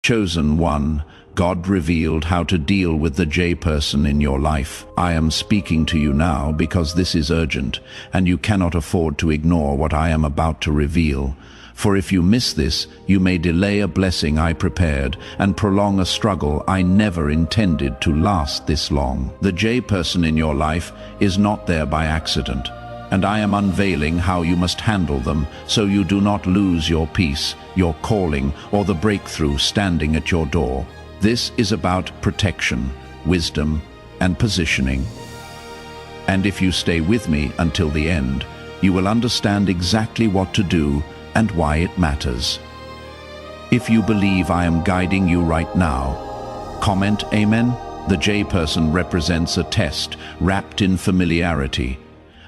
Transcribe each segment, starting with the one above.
Chosen one, God revealed how to deal with the J person in your life. I am speaking to you now because this is urgent, and you cannot afford to ignore what I am about to reveal. For if you miss this, you may delay a blessing I prepared and prolong a struggle I never intended to last this long. The J person in your life is not there by accident, and I am unveiling how you must handle them so you do not lose your peace, your calling, or the breakthrough standing at your door. This is about protection, wisdom, and positioning. And if you stay with me until the end, you will understand exactly what to do and why it matters. If you believe I am guiding you right now, comment Amen. The J person represents a test wrapped in familiarity,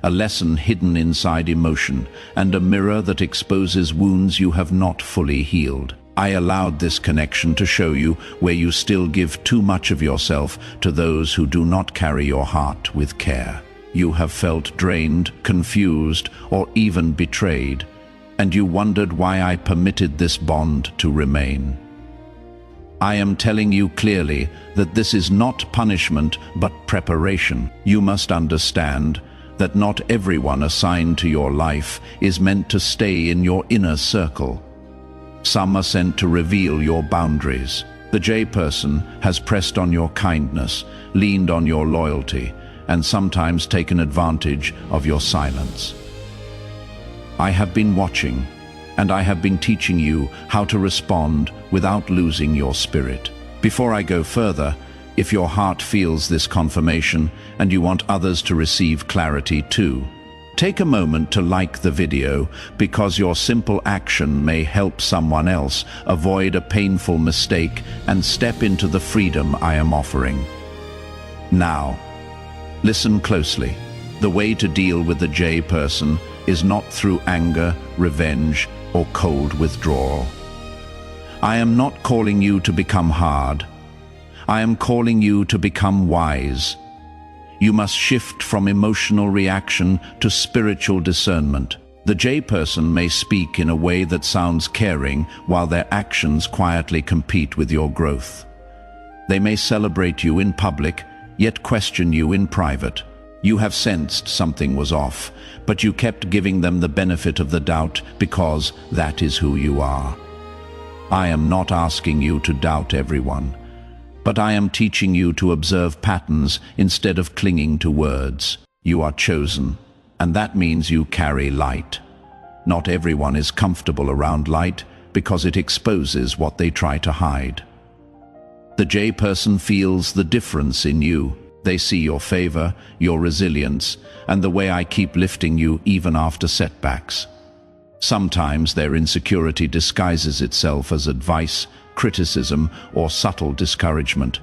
a lesson hidden inside emotion, and a mirror that exposes wounds you have not fully healed. I allowed this connection to show you where you still give too much of yourself to those who do not carry your heart with care. You have felt drained, confused, or even betrayed, and you wondered why I permitted this bond to remain. I am telling you clearly that this is not punishment but preparation. You must understand that not everyone assigned to your life is meant to stay in your inner circle. Some are sent to reveal your boundaries. The J person has pressed on your kindness, leaned on your loyalty, and sometimes taken advantage of your silence. I have been watching, and I have been teaching you how to respond without losing your spirit. Before I go further, if your heart feels this confirmation and you want others to receive clarity too, take a moment to like the video, because your simple action may help someone else avoid a painful mistake and step into the freedom I am offering. Now, listen closely. The way to deal with the J person is not through anger, revenge, or cold withdrawal. I am not calling you to become hard. I am calling you to become wise. You must shift from emotional reaction to spiritual discernment. The J person may speak in a way that sounds caring while their actions quietly compete with your growth. They may celebrate you in public, yet question you in private. You have sensed something was off, but you kept giving them the benefit of the doubt because that is who you are. I am not asking you to doubt everyone, but I am teaching you to observe patterns instead of clinging to words. You are chosen, and that means you carry light. Not everyone is comfortable around light because it exposes what they try to hide. The J person feels the difference in you. They see your favor, your resilience, and the way I keep lifting you even after setbacks. Sometimes their insecurity disguises itself as advice, criticism, or subtle discouragement.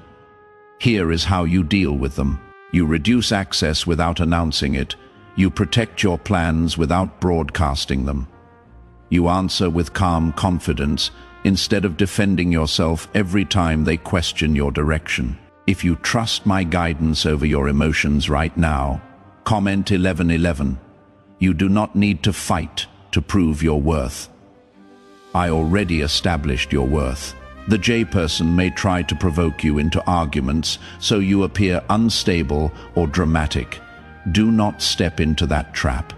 Here is how you deal with them. You reduce access without announcing it. You protect your plans without broadcasting them. You answer with calm confidence instead of defending yourself every time they question your direction. If you trust my guidance over your emotions right now, comment 1111. You do not need to fight to prove your worth. I already established your worth. The J person may try to provoke you into arguments so you appear unstable or dramatic. Do not step into that trap.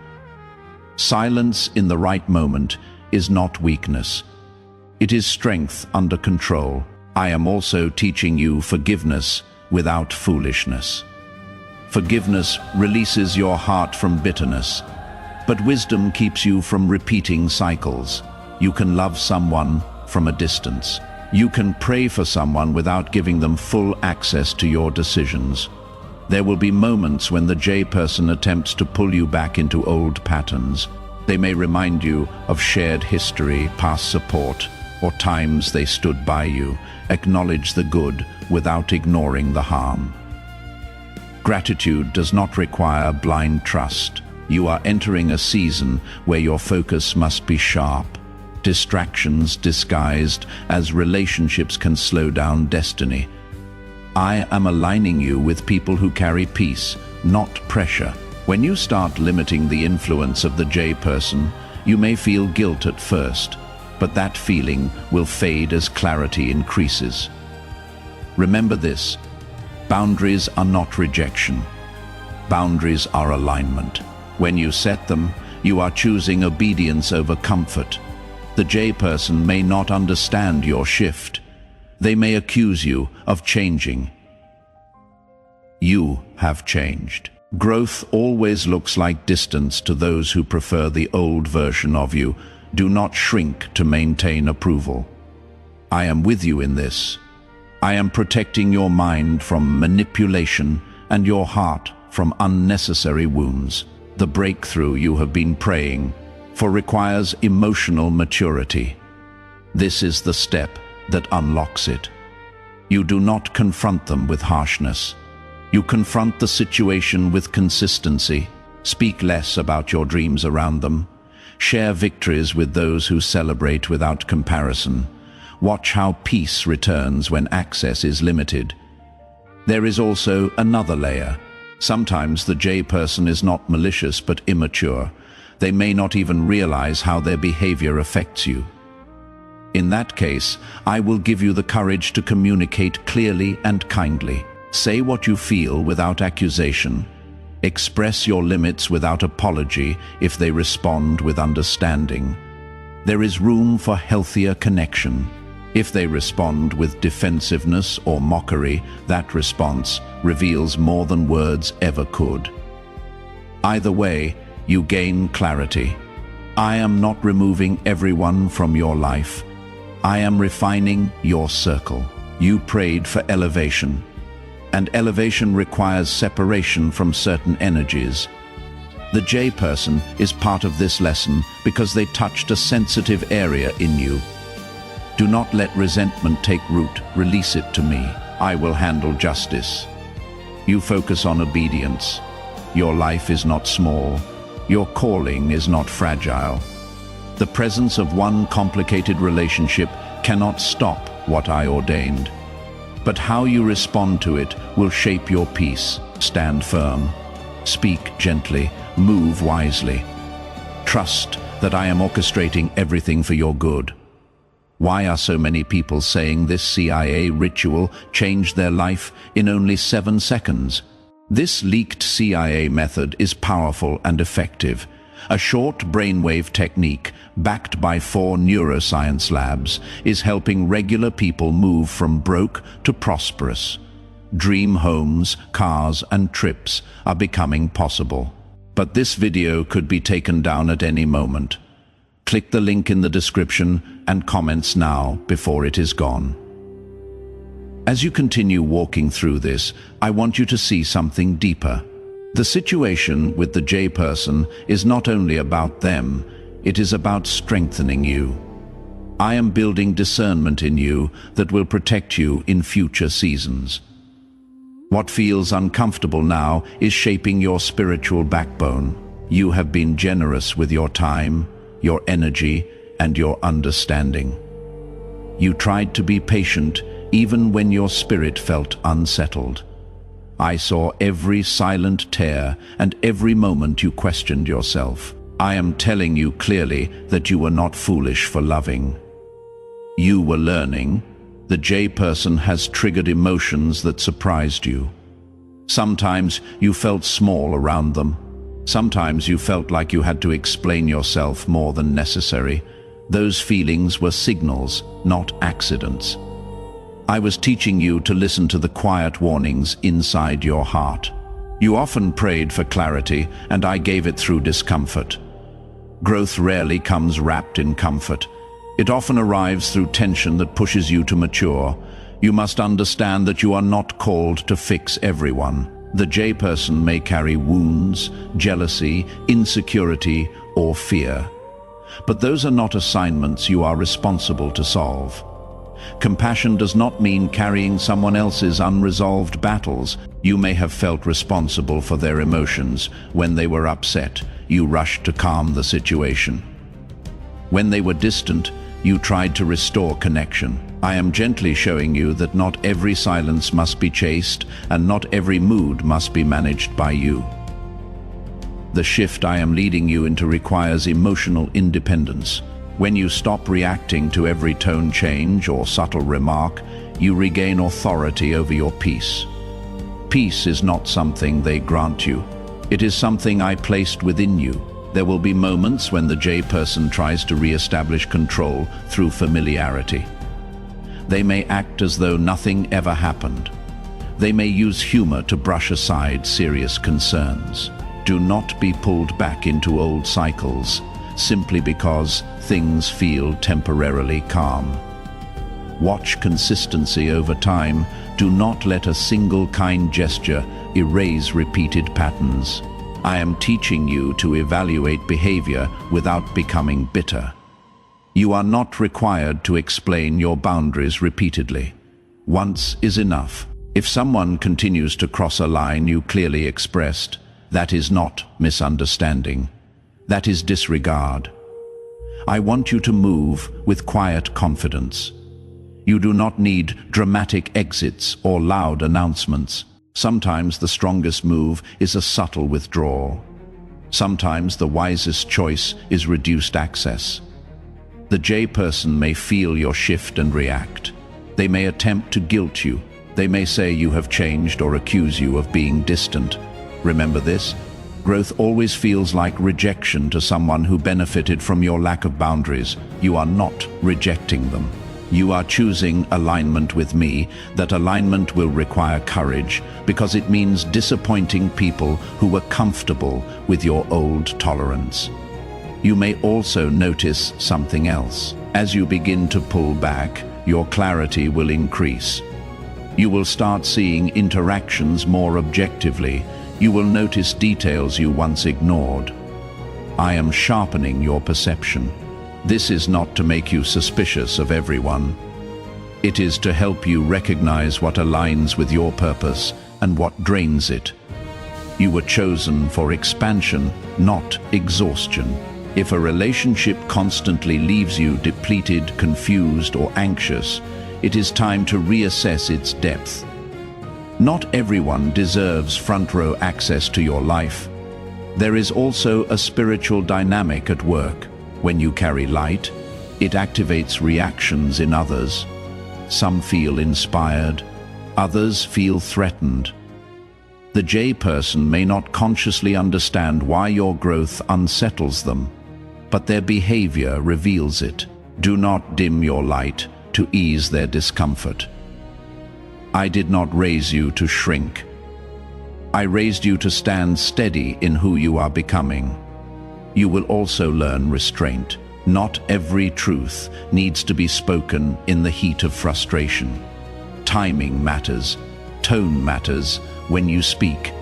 Silence in the right moment is not weakness. It is strength under control. I am also teaching you forgiveness without foolishness. Forgiveness releases your heart from bitterness, but wisdom keeps you from repeating cycles. You can love someone from a distance. You can pray for someone without giving them full access to your decisions. There will be moments when the J person attempts to pull you back into old patterns. They may remind you of shared history, past support, or times they stood by you. Acknowledge the good without ignoring the harm. Gratitude does not require blind trust. You are entering a season where your focus must be sharp. Distractions disguised as relationships can slow down destiny. I am aligning you with people who carry peace, not pressure. When you start limiting the influence of the J person, you may feel guilt at first. but that feeling will fade as clarity increases. Remember this: boundaries are not rejection. Boundaries are alignment. When you set them, you are choosing obedience over comfort. The J person may not understand your shift. They may accuse you of changing. You have changed. Growth always looks like distance to those who prefer the old version of you. Do not shrink to maintain approval. I am with you in this. I am protecting your mind from manipulation and your heart from unnecessary wounds. The breakthrough you have been praying for requires emotional maturity. This is the step that unlocks it. You do not confront them with harshness. You confront the situation with consistency. Speak less about your dreams around them. Share victories with those who celebrate without comparison. Watch how peace returns when access is limited. There is also another layer. Sometimes the J person is not malicious but immature. They may not even realize how their behavior affects you. In that case, I will give you the courage to communicate clearly and kindly. Say what you feel without accusation. Express your limits without apology if they respond with understanding. There is room for healthier connection. If they respond with defensiveness or mockery, that response reveals more than words ever could. Either way, you gain clarity. I am not removing everyone from your life. I am refining your circle. You prayed for elevation, and elevation requires separation from certain energies. The J person is part of this lesson because they touched a sensitive area in you. Do not let resentment take root. Release it to me. I will handle justice. You focus on obedience. Your life is not small. Your calling is not fragile. The presence of one complicated relationship cannot stop what I ordained. But how you respond to it will shape your peace. Stand firm. Speak gently. Move wisely. Trust that I am orchestrating everything for your good. Why are so many people saying this CIA ritual changed their life in only 7 seconds? This leaked CIA method is powerful and effective. A short brainwave technique, backed by 4 neuroscience labs, is helping regular people move from broke to prosperous. Dream homes, cars, and trips are becoming possible. But this video could be taken down at any moment. Click the link in the description and comments now before it is gone. As you continue walking through this, I want you to see something deeper. The situation with the J person is not only about them, it is about strengthening you. I am building discernment in you that will protect you in future seasons. What feels uncomfortable now is shaping your spiritual backbone. You have been generous with your time, your energy, and your understanding. You tried to be patient even when your spirit felt unsettled. I saw every silent tear and every moment you questioned yourself. I am telling you clearly that you were not foolish for loving. You were learning. The J person has triggered emotions that surprised you. Sometimes you felt small around them. Sometimes you felt like you had to explain yourself more than necessary. Those feelings were signals, not accidents. I was teaching you to listen to the quiet warnings inside your heart. You often prayed for clarity, and I gave it through discomfort. Growth rarely comes wrapped in comfort. It often arrives through tension that pushes you to mature. You must understand that you are not called to fix everyone. The J person may carry wounds, jealousy, insecurity, or fear. But those are not assignments you are responsible to solve. Compassion does not mean carrying someone else's unresolved battles. You may have felt responsible for their emotions. When they were upset, you rushed to calm the situation. When they were distant, you tried to restore connection. I am gently showing you that not every silence must be chased, and not every mood must be managed by you. The shift I am leading you into requires emotional independence. When you stop reacting to every tone change or subtle remark, you regain authority over your peace. Peace is not something they grant you. It is something I placed within you. There will be moments when the J person tries to re-establish control through familiarity. They may act as though nothing ever happened. They may use humor to brush aside serious concerns. Do not be pulled back into old cycles simply because things feel temporarily calm. Watch consistency over time. Do not let a single kind gesture erase repeated patterns. I am teaching you to evaluate behavior without becoming bitter. You are not required to explain your boundaries repeatedly. Once is enough. If someone continues to cross a line you clearly expressed, that is not misunderstanding. That is disregard. I want you to move with quiet confidence. You do not need dramatic exits or loud announcements. Sometimes the strongest move is a subtle withdrawal. Sometimes the wisest choice is reduced access. The J person may feel your shift and react. They may attempt to guilt you. They may say you have changed or accuse you of being distant. Remember this: growth always feels like rejection to someone who benefited from your lack of boundaries. You are not rejecting them. You are choosing alignment with me. That alignment will require courage because it means disappointing people who were comfortable with your old tolerance. You may also notice something else. As you begin to pull back, your clarity will increase. You will start seeing interactions more objectively. You will notice details you once ignored. I am sharpening your perception. This is not to make you suspicious of everyone. It is to help you recognize what aligns with your purpose and what drains it. You were chosen for expansion, not exhaustion. If a relationship constantly leaves you depleted, confused, or anxious, it is time to reassess its depth. Not everyone deserves front-row access to your life. There is also a spiritual dynamic at work. When you carry light, it activates reactions in others. Some feel inspired, others feel threatened. The J person may not consciously understand why your growth unsettles them, but their behavior reveals it. Do not dim your light to ease their discomfort. I did not raise you to shrink. I raised you to stand steady in who you are becoming. You will also learn restraint. Not every truth needs to be spoken in the heat of frustration. Timing matters. Tone matters when you speak.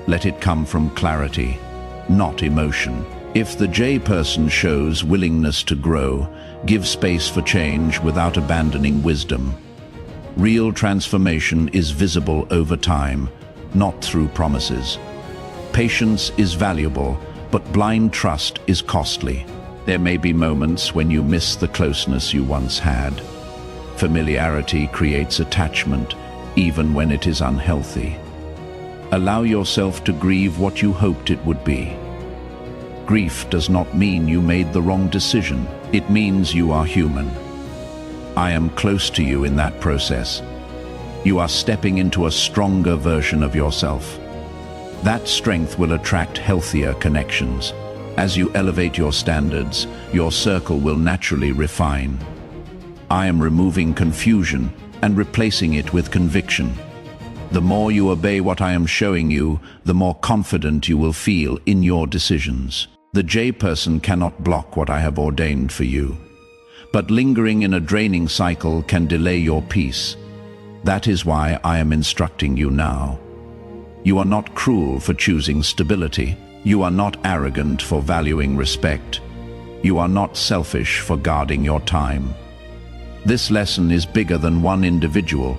Let it come from clarity, not emotion. If the J person shows willingness to grow, give space for change without abandoning wisdom. Real transformation is visible over time, not through promises. Patience is valuable, but blind trust is costly. There may be moments when you miss the closeness you once had. Familiarity creates attachment, even when it is unhealthy. Allow yourself to grieve what you hoped it would be. Grief does not mean you made the wrong decision. It means you are human. I am close to you in that process. You are stepping into a stronger version of yourself. That strength will attract healthier connections. As you elevate your standards, your circle will naturally refine. I am removing confusion and replacing it with conviction. The more you obey what I am showing you, the more confident you will feel in your decisions. The J person cannot block what I have ordained for you. But lingering in a draining cycle can delay your peace. That is why I am instructing you now. You are not cruel for choosing stability. You are not arrogant for valuing respect. You are not selfish for guarding your time. This lesson is bigger than one individual.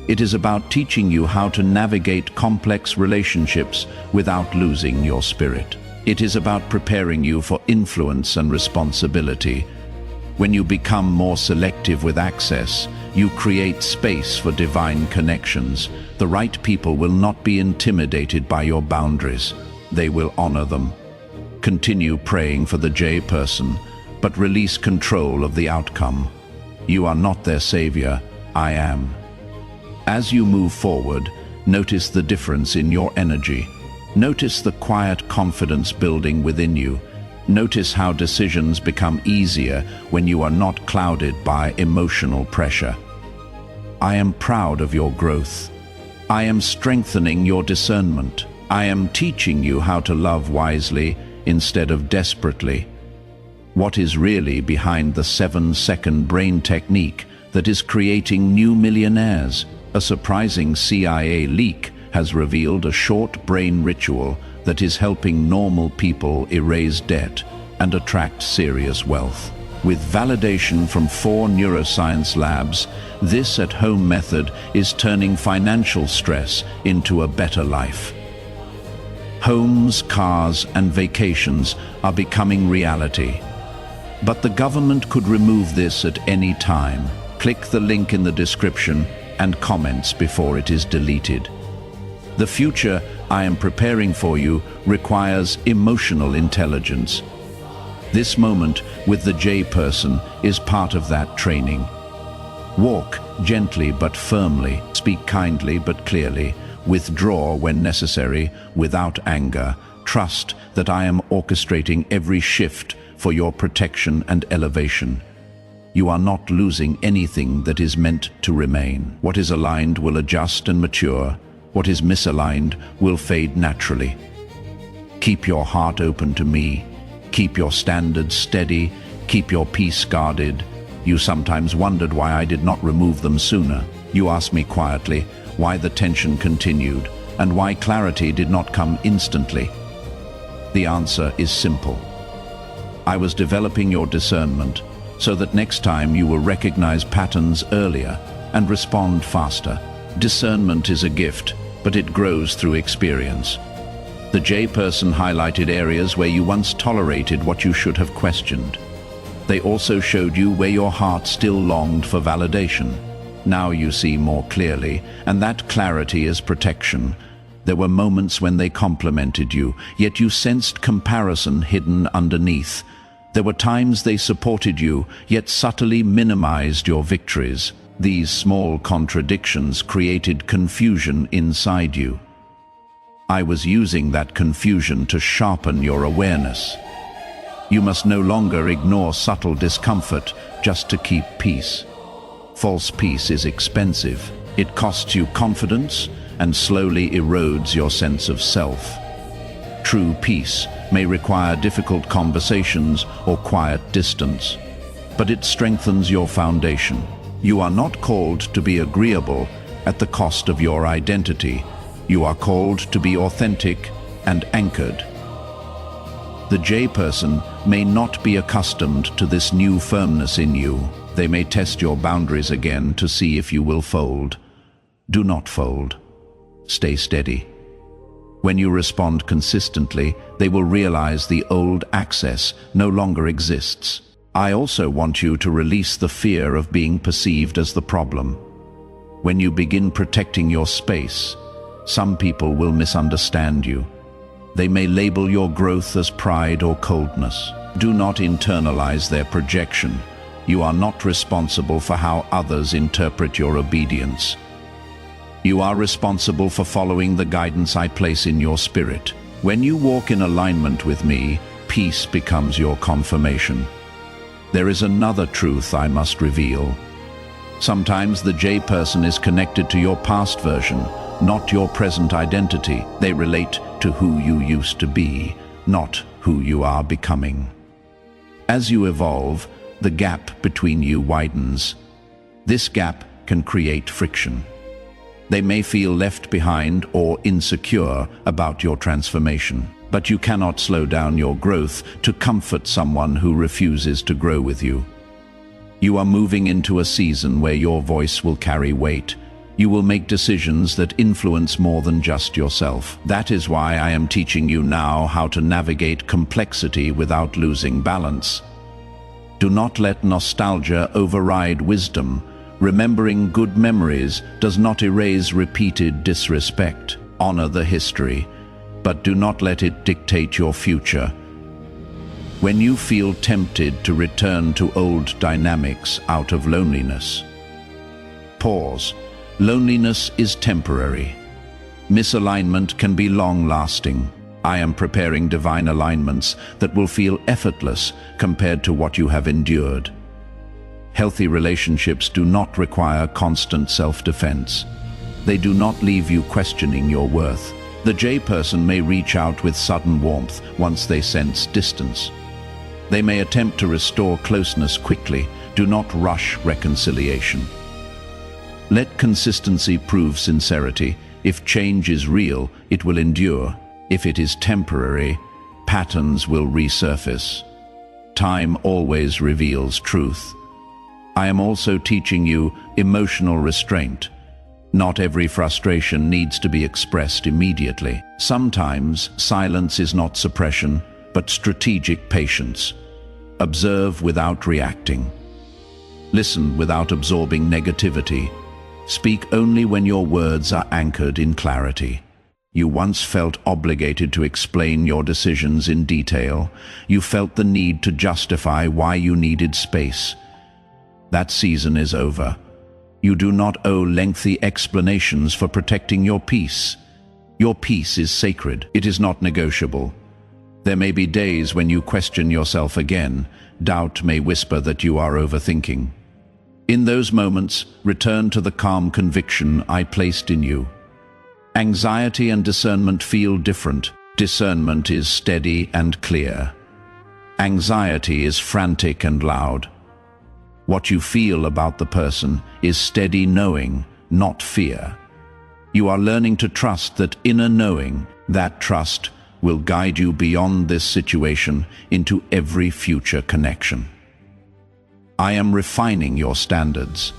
It is about teaching you how to navigate complex relationships without losing your spirit. It is about preparing you for influence and responsibility. When you become more selective with access, you create space for divine connections. The right people will not be intimidated by your boundaries. They will honor them. Continue praying for the J person. but release control of the outcome. You are not their savior, I am. As you move forward, notice the difference in your energy. Notice the quiet confidence building within you. Notice how decisions become easier when you are not clouded by emotional pressure. I am proud of your growth. I am strengthening your discernment. I am teaching you how to love wisely instead of desperately. What is really behind the 7-second brain technique that is creating new millionaires? A surprising CIA leak has revealed a short brain ritual that is helping normal people erase debt and attract serious wealth. With validation from 4 neuroscience labs, this at-home method is turning financial stress into a better life. Homes, cars, and vacations are becoming reality. But the government could remove this at any time. Click the link in the description and comments before it is deleted. The future I am preparing for you requires emotional intelligence. This moment with the J person is part of that training. Walk gently but firmly, speak kindly but clearly, withdraw when necessary without anger. Trust that I am orchestrating every shift for your protection and elevation. You are not losing anything that is meant to remain. What is aligned will adjust and mature. What is misaligned will fade naturally. Keep your heart open to me. Keep your standards steady. Keep your peace guarded. You sometimes wondered why I did not remove them sooner. You asked me quietly why the tension continued and why clarity did not come instantly. The answer is simple. I was developing your discernment so that next time you will recognize patterns earlier and respond faster. Discernment is a gift, but it grows through experience. The J person highlighted areas where you once tolerated what you should have questioned. They also showed you where your heart still longed for validation. Now you see more clearly, and that clarity is protection. There were moments when they complimented you, yet you sensed comparison hidden underneath. There were times they supported you, yet subtly minimized your victories. These small contradictions created confusion inside you. I was using that confusion to sharpen your awareness. You must no longer ignore subtle discomfort just to keep peace. False peace is expensive. It costs you confidence and slowly erodes your sense of self. True peace may require difficult conversations or quiet distance, but it strengthens your foundation. You are not called to be agreeable at the cost of your identity. You are called to be authentic and anchored. The J person may not be accustomed to this new firmness in you. They may test your boundaries again to see if you will fold. Do not fold. Stay steady. When you respond consistently, they will realize the old access no longer exists. I also want you to release the fear of being perceived as the problem. When you begin protecting your space, some people will misunderstand you. They may label your growth as pride or coldness. Do not internalize their projection. You are not responsible for how others interpret your obedience. You are responsible for following the guidance I place in your spirit. When you walk in alignment with me, peace becomes your confirmation. There is another truth I must reveal. Sometimes the J person is connected to your past version, not your present identity. They relate to who you used to be, not who you are becoming. As you evolve, the gap between you widens. This gap can create friction. They may feel left behind or insecure about your transformation, but you cannot slow down your growth to comfort someone who refuses to grow with you. You are moving into a season where your voice will carry weight. You will make decisions that influence more than just yourself. That is why I am teaching you now how to navigate complexity without losing balance. Do not let nostalgia override wisdom. Remembering good memories does not erase repeated disrespect. Honor the history, but do not let it dictate your future. when you feel tempted to return to old dynamics out of loneliness. Pause. Loneliness is temporary. Misalignment can be long-lasting. I am preparing divine alignments that will feel effortless compared to what you have endured. Healthy relationships do not require constant self-defense. They do not leave you questioning your worth. The J person may reach out with sudden warmth once they sense distance. They may attempt to restore closeness quickly. Do not rush reconciliation. Let consistency prove sincerity. If change is real, it will endure. If it is temporary, patterns will resurface. Time always reveals truth. I am also teaching you emotional restraint. Not every frustration needs to be expressed immediately. Sometimes silence is not suppression, but strategic patience. Observe without reacting. Listen without absorbing negativity. Speak only when your words are anchored in clarity. You once felt obligated to explain your decisions in detail. You felt the need to justify why you needed space. That season is over. You do not owe lengthy explanations for protecting your peace. Your peace is sacred. It is not negotiable. There may be days when you question yourself again. Doubt may whisper that you are overthinking. In those moments, return to the calm conviction I placed in you. Anxiety and discernment feel different. Discernment is steady and clear. Anxiety is frantic and loud. What you feel about the person is steady knowing, not fear. You are learning to trust that inner knowing. That trust will guide you beyond this situation into every future connection. I am refining your standards.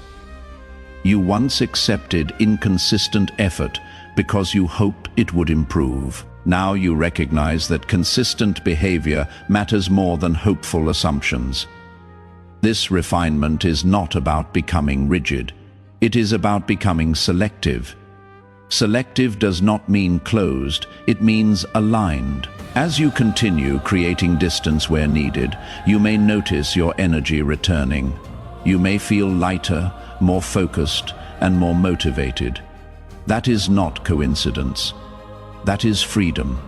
You once accepted inconsistent effort because you hoped it would improve. Now you recognize that consistent behavior matters more than hopeful assumptions. This refinement is not about becoming rigid. It is about becoming selective. Selective does not mean closed, it means aligned. As you continue creating distance where needed, you may notice your energy returning. You may feel lighter, more focused, and more motivated. That is not coincidence. That is freedom.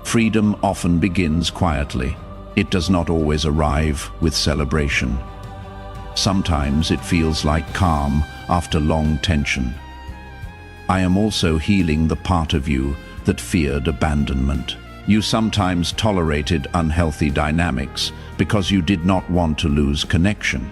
Freedom often begins quietly. It does not always arrive with celebration. Sometimes it feels like calm after long tension. I am also healing the part of you that feared abandonment. You sometimes tolerated unhealthy dynamics because you did not want to lose connection.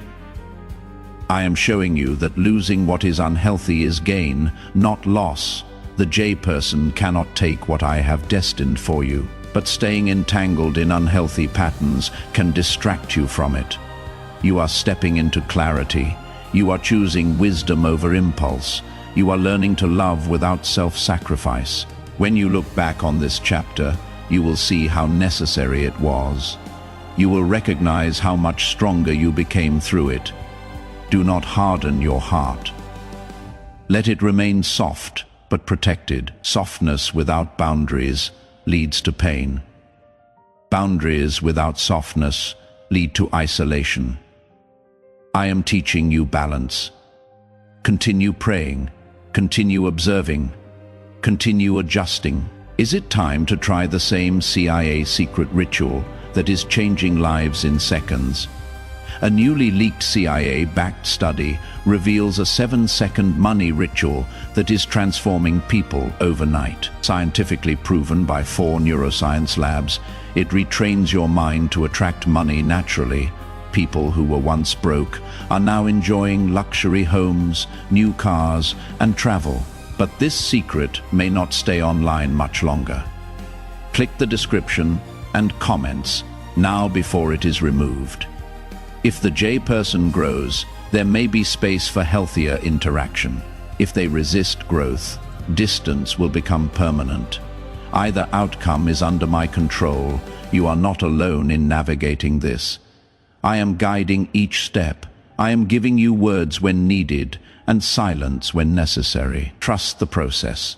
I am showing you that losing what is unhealthy is gain, not loss. The J person cannot take what I have destined for you, but staying entangled in unhealthy patterns can distract you from it. You are stepping into clarity. You are choosing wisdom over impulse. You are learning to love without self-sacrifice. When you look back on this chapter, you will see how necessary it was. You will recognize how much stronger you became through it. Do not harden your heart. Let it remain soft but protected. Softness without boundaries leads to pain. Boundaries without softness lead to isolation. I am teaching you balance. Continue praying, continue observing, continue adjusting. Is it time to try the same CIA secret ritual that is changing lives in seconds? A newly leaked CIA-backed study reveals a 7-second money ritual that is transforming people overnight. Scientifically proven by 4 neuroscience labs, it retrains your mind to attract money naturally. People who were once broke are now enjoying luxury homes, new cars, and travel. But this secret may not stay online much longer. Click the description and comments now before it is removed. If the J person grows, there may be space for healthier interaction. If they resist growth, distance will become permanent. Either outcome is under my control. You are not alone in navigating this. I am guiding each step. I am giving you words when needed and silence when necessary. Trust the process.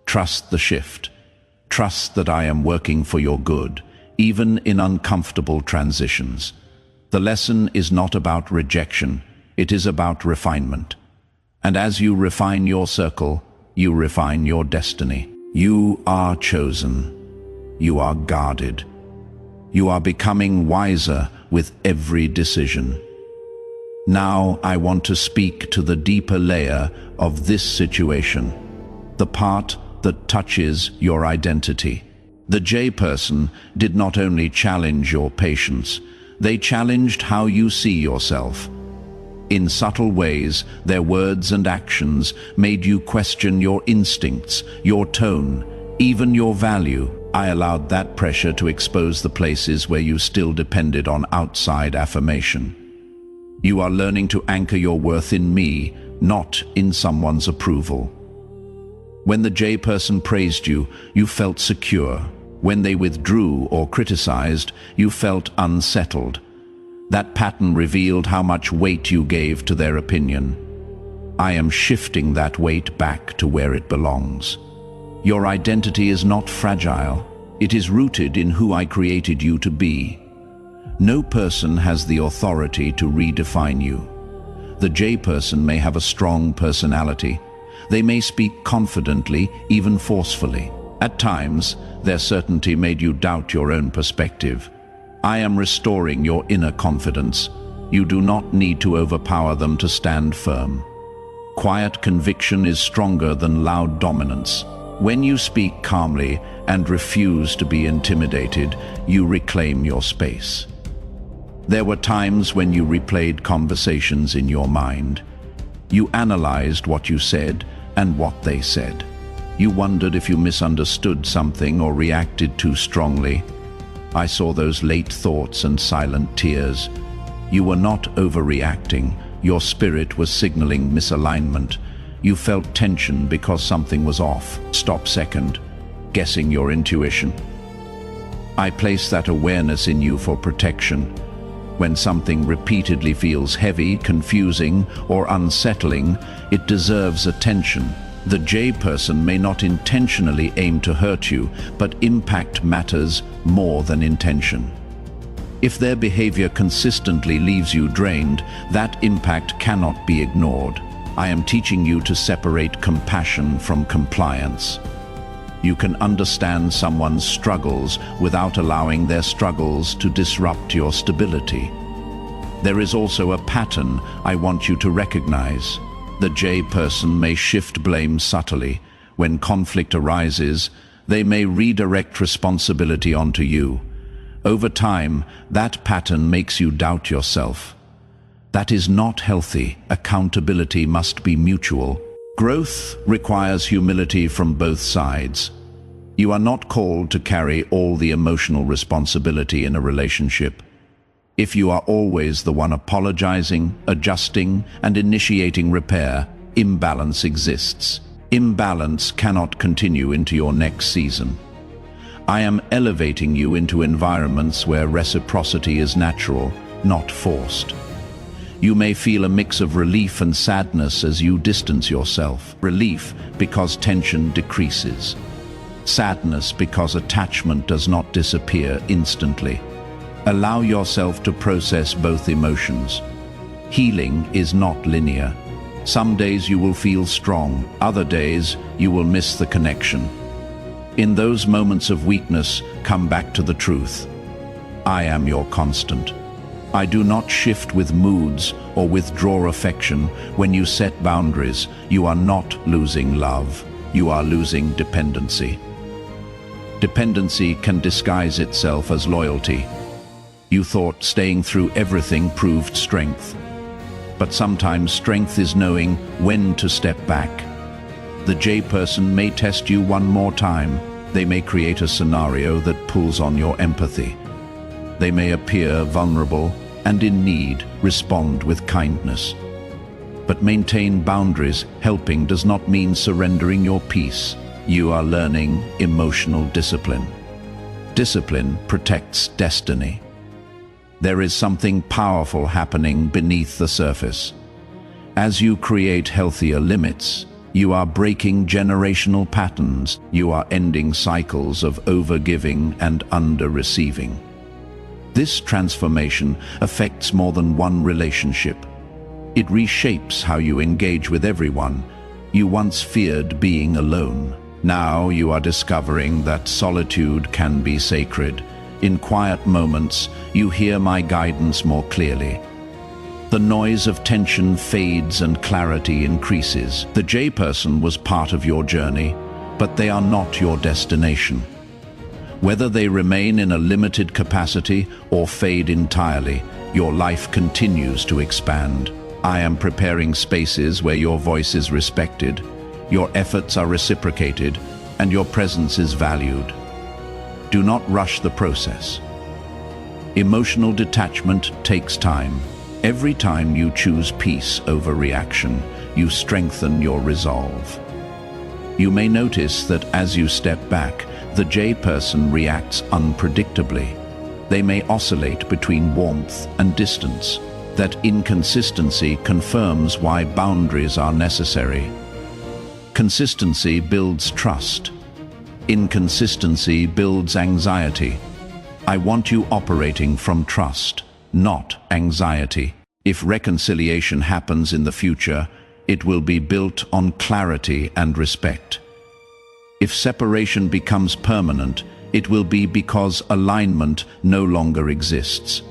Trust the shift. Trust that I am working for your good, even in uncomfortable transitions. The lesson is not about rejection, it is about refinement. And as you refine your circle, you refine your destiny. You are chosen. You are guarded. You are becoming wiser with every decision. Now I want to speak to the deeper layer of this situation, the part that touches your identity. The J-person did not only challenge your patience, they challenged how you see yourself. In subtle ways, their words and actions made you question your instincts, your tone, even your value. I allowed that pressure to expose the places where you still depended on outside affirmation. You are learning to anchor your worth in me, not in someone's approval. When the J-person praised you, you felt secure. When they withdrew or criticized, you felt unsettled. That pattern revealed how much weight you gave to their opinion. I am shifting that weight back to where it belongs. Your identity is not fragile. It is rooted in who I created you to be. No person has the authority to redefine you. The J-person may have a strong personality. They may speak confidently, even forcefully. At times, their certainty made you doubt your own perspective. I am restoring your inner confidence. You do not need to overpower them to stand firm. Quiet conviction is stronger than loud dominance. When you speak calmly and refuse to be intimidated, you reclaim your space. There were times when you replayed conversations in your mind. You analyzed what you said and what they said. You wondered if you misunderstood something or reacted too strongly. I saw those late thoughts and silent tears. You were not overreacting. Your spirit was signaling misalignment. You felt tension because something was off. Stop second, guessing your intuition. I place that awareness in you for protection. When something repeatedly feels heavy, confusing, or unsettling, it deserves attention. The J-person may not intentionally aim to hurt you, but impact matters more than intention. If their behavior consistently leaves you drained, that impact cannot be ignored. I am teaching you to separate compassion from compliance. You can understand someone's struggles without allowing their struggles to disrupt your stability. There is also a pattern I want you to recognize. The J-person may shift blame subtly. When conflict arises, they may redirect responsibility onto you. Over time, that pattern makes you doubt yourself. That is not healthy. Accountability must be mutual. Growth requires humility from both sides. You are not called to carry all the emotional responsibility in a relationship. If you are always the one apologizing, adjusting, and initiating repair, imbalance exists. Imbalance cannot continue into your next season. I am elevating you into environments where reciprocity is natural, not forced. You may feel a mix of relief and sadness as you distance yourself. Relief because tension decreases. Sadness because attachment does not disappear instantly. Allow yourself to process both emotions. Healing is not linear. Some days you will feel strong, other days you will miss the connection. In those moments of weakness, come back to the truth. I am your constant. I do not shift with moods or withdraw affection. When you set boundaries, you are not losing love. You are losing dependency. Dependency can disguise itself as loyalty. You thought staying through everything proved strength. But sometimes strength is knowing when to step back. The J-person may test you one more time. They may create a scenario that pulls on your empathy. They may appear vulnerable and in need, respond with kindness. But maintain boundaries. Helping does not mean surrendering your peace. You are learning emotional discipline. Discipline protects destiny. There is something powerful happening beneath the surface. As you create healthier limits, You are breaking generational patterns. You are ending cycles of overgiving and under-receiving. This transformation affects more than one relationship. It reshapes how you engage with everyone. You once feared being alone. Now you are discovering that solitude can be sacred. In quiet moments, you hear my guidance more clearly. The noise of tension fades and clarity increases. The J-person was part of your journey, but they are not your destination. Whether they remain in a limited capacity or fade entirely, your life continues to expand. I am preparing spaces where your voice is respected, your efforts are reciprocated, and your presence is valued. Do not rush the process. Emotional detachment takes time. Every time you choose peace over reaction, you strengthen your resolve. You may notice that as you step back, the J-person reacts unpredictably. They may oscillate between warmth and distance. That inconsistency confirms why boundaries are necessary. Consistency builds trust. Inconsistency builds anxiety. I want you operating from trust, not anxiety. If reconciliation happens in the future, it will be built on clarity and respect. If separation becomes permanent, it will be because alignment no longer exists.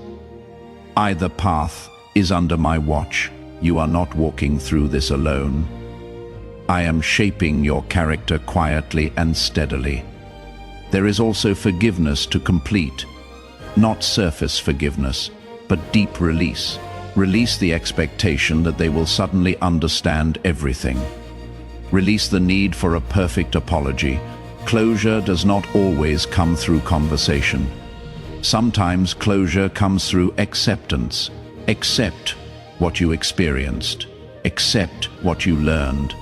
Either path is under my watch. You are not walking through this alone. I am shaping your character quietly and steadily. There is also forgiveness to complete. Not surface forgiveness, but deep release. Release the expectation that they will suddenly understand everything. Release the need for a perfect apology. Closure does not always come through conversation. Sometimes closure comes through acceptance. Accept what you experienced. Accept what you learned.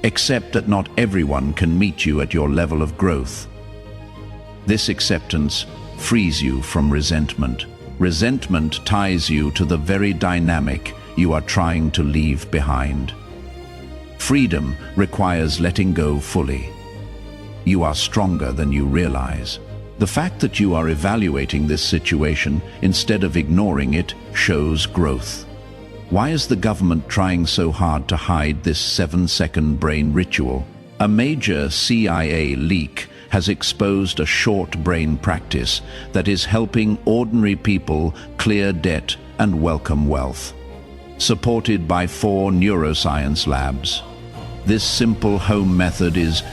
Accept that not everyone can meet you at your level of growth. This acceptance frees you from resentment. Resentment ties you to the very dynamic you are trying to leave behind. Freedom requires letting go fully. You are stronger than you realize. The fact that you are evaluating this situation instead of ignoring it shows growth. Why is the government trying so hard to hide this 7-second brain ritual? A major CIA leak has exposed a short brain practice that is helping ordinary people clear debt and welcome wealth. Supported by 4 neuroscience labs. This simple home method is